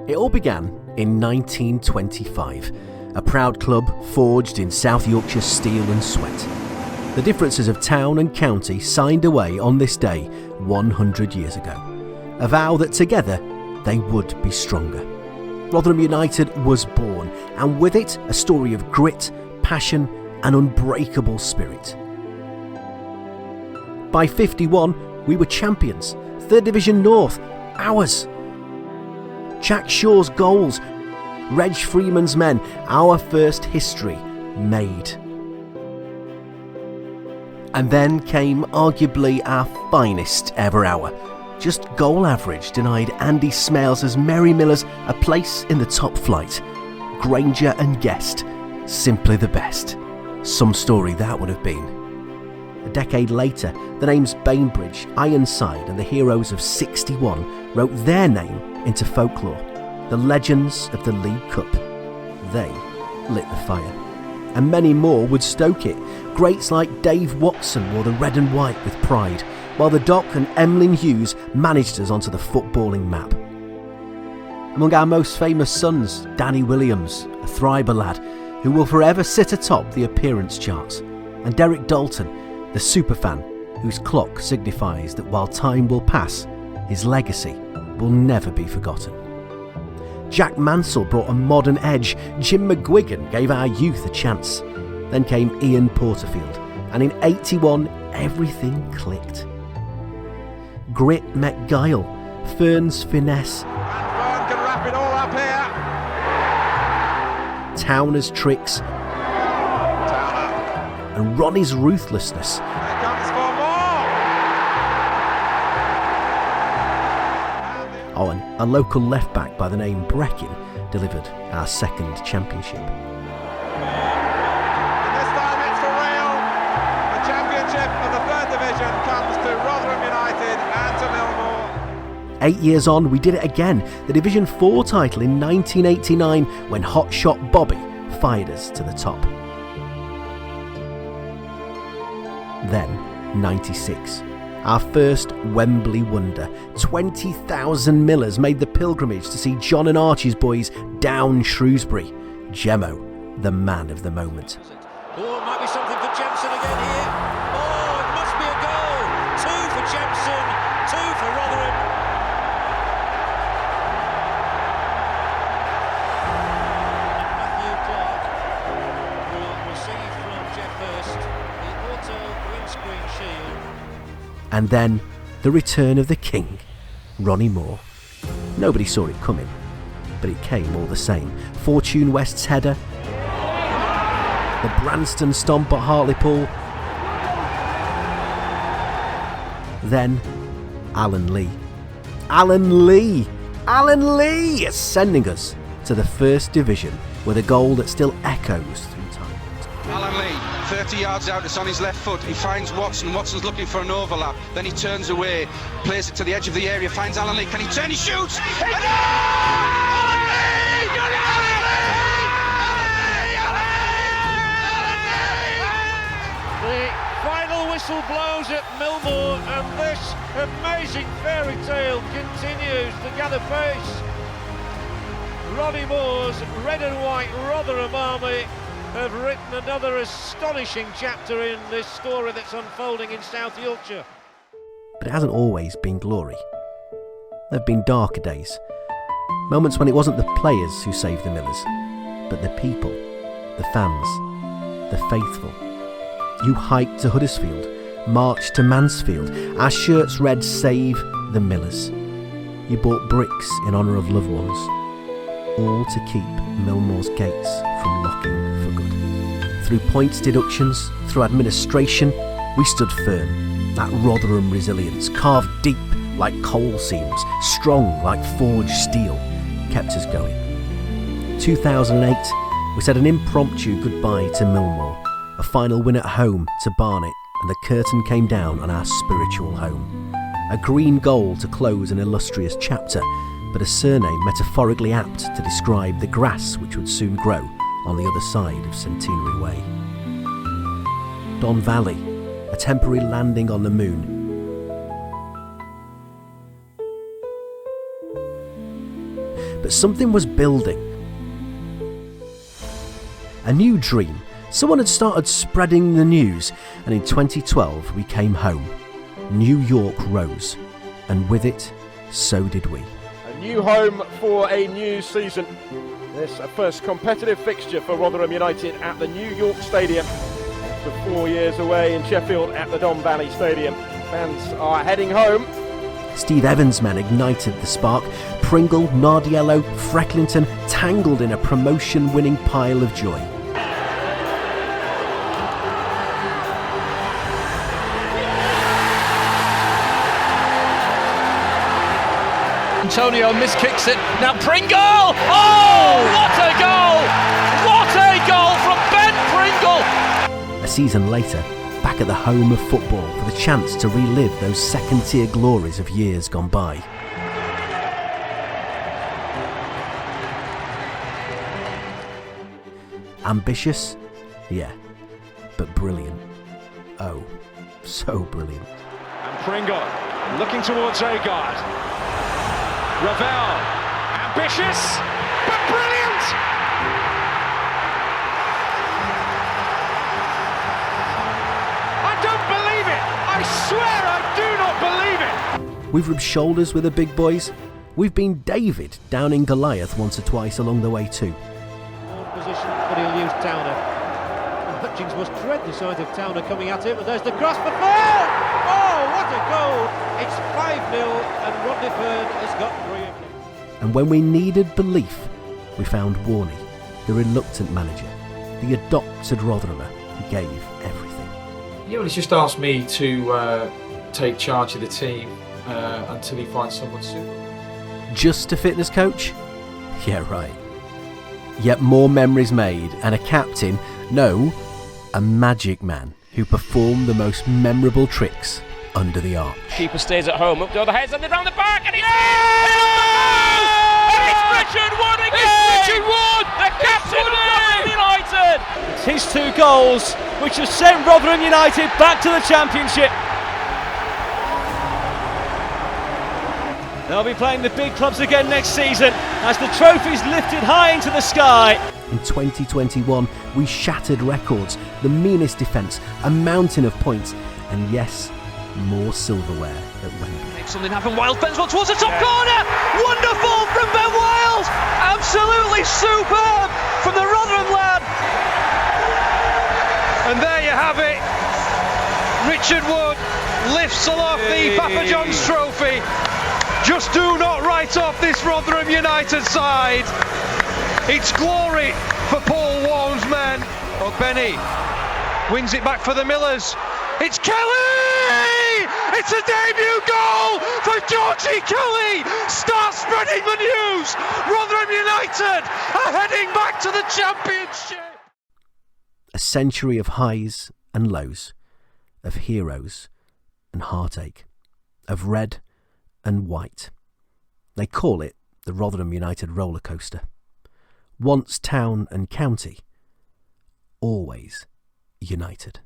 It all began in 1925, a proud club forged in South Yorkshire's steel and sweat. The differences of town and county signed away on this day 100 years ago, a vow that together they would be stronger. Rotherham United was born, and with it a story of grit, passion and unbreakable spirit. By 51, we were champions, 3rd Division North, ours. Jack Shaw's goals, Reg Freeman's men, our first history made. And then came arguably our finest ever hour. Just goal average denied Andy Smales' Merry Millers a place in the top flight. Granger and Guest, simply the best. Some story that would have been. A decade later, the names Bainbridge, Ironside and the heroes of 61 wrote their name into folklore. The legends of the League Cup. They lit the fire. And many more would stoke it. Greats like Dave Watson wore the red and white with pride, while the Doc and Emlyn Hughes managed us onto the footballing map. Among our most famous sons, Danny Williams, a Thriber lad, who will forever sit atop the appearance charts, and Derek Dalton, the superfan, whose clock signifies that while time will pass, his legacy will never be forgotten. Jack Mansell brought a modern edge, Jim McGuigan gave our youth a chance. Then came Ian Porterfield, and in 81 everything clicked. Grit met guile, Fern's finesse, and Fern can wrap it all up here. Towner's tricks, Towner. and Ronnie's ruthlessness. Here comes for more. Oh, and a local left-back by the name Breckin delivered our second championship. And this time it's for real. The championship of the 3rd Division comes to Rotherham United and to Millmoor. 8 years on, we did it again. The Division 4 title in 1989 when Hotshot Bobby fired us to the top. Then, 96. Our first Wembley wonder. 20,000 Millers made the pilgrimage to see John and Archie's boys down Shrewsbury. Gemmo, the man of the moment. Oh, it might be something for Jemson again here. Oh, it must be a goal. 2 for Jemson, 2 for Rotherham. Matthew Clark will receive from Jeff Hurst the auto windscreen shield. And then, the return of the king, Ronnie Moore. Nobody saw it coming, but it came all the same. Fortune West's header, the Branston stomp at Hartlepool, then Alan Lee. Alan Lee sending us to the 1st Division with a goal that still echoes through time. Alan Lee, 30 yards out, it's on his left foot, he finds Watson, Watson's looking for an overlap, then he turns away, plays it to the edge of the area, finds Alan Lee, can he turn, he shoots! The final whistle blows at Millmoor, and this amazing fairy tale continues to gather pace. Ronnie Moore's red and white Rotherham army have written another astonishing chapter in this story that's unfolding in South Yorkshire. But it hasn't always been glory. There have been darker days, moments when it wasn't the players who saved the Millers, but the people, the fans, the faithful. You hiked to Huddersfield, marched to Mansfield, our shirts read "Save the Millers." You bought bricks in honour of loved ones, all to keep Millmoor's gates from locking for good. Through points deductions, through administration, we stood firm. That Rotherham resilience, carved deep like coal seams, strong like forged steel, kept us going. 2008, we said an impromptu goodbye to Millmoor, a final win at home to Barnet, and the curtain came down on our spiritual home. A green goal to close an illustrious chapter, but a surname metaphorically apt to describe the grass which would soon grow on the other side of Centenary Way. Don Valley, a temporary landing on the moon. but something was building. A new dream. Someone had started spreading the news, and in 2012 we came home. New York rose, and with it, so did we. A new home for a new season. This first competitive fixture for Rotherham United at the New York Stadium. After 4 years away in Sheffield at the Don Valley Stadium, fans are heading home. Steve Evans' men ignited the spark. Pringle, Nardiello, Frecklington tangled in a promotion-winning pile of joy. Antonio miskicks it. Now Pringle! Oh, what a goal! What a goal from Ben Pringle! A season later, back at the home of football for the chance to relive those second-tier glories of years gone by. Ambitious? Yeah, but brilliant. Oh, so brilliant. And Pringle looking towards Agard. Ravel, ambitious, but brilliant! I don't believe it! I swear I do not believe it! We've rubbed shoulders with the big boys. We've been David down in Goliath once or twice along the way too. Position, but he'll use Towner. And Hutchings must tread the side of Towner coming at him, and there's the cross for Fern! Oh, what a goal! It's 5-0, and Rodney Fern has got 3 of them. And when we needed belief, we found Warney, the reluctant manager, the adopted Rotherhamer who gave everything. Yeah, well, he's just asked me to take charge of the team until he finds someone suitable. Just a fitness coach? Yeah, right. Yet more memories made, and a captain, no, a magic man who performed the most memorable tricks under the arch. Keeper stays at home, up to the heads and round the back, and it's Richard Wood again! It's Richard Wood! The captain of Rotherham United! It's his 2 goals which have sent Rotherham United back to the Championship. They'll be playing the big clubs again next season as the trophy's lifted high into the sky. In 2021, we shattered records, the meanest defence, a mountain of points, and yes, more silverware at Wembley. Makes something happen. Wild bends one towards the top corner. Wonderful from Ben Wild. Absolutely superb from the Rotherham lad. And there you have it. Richard Wood lifts aloft the Papa John's trophy. Just do not write off this Rotherham United side. It's glory for Paul Warne's men. Benny wins it back for the Millers. It's Kelly! It's a debut goal for Georgie Kelly! Start spreading the news! Rotherham United are heading back to the Championship! A century of highs and lows, of heroes and heartache, of red and white. They call it the Rotherham United roller coaster. Once town and county, always United.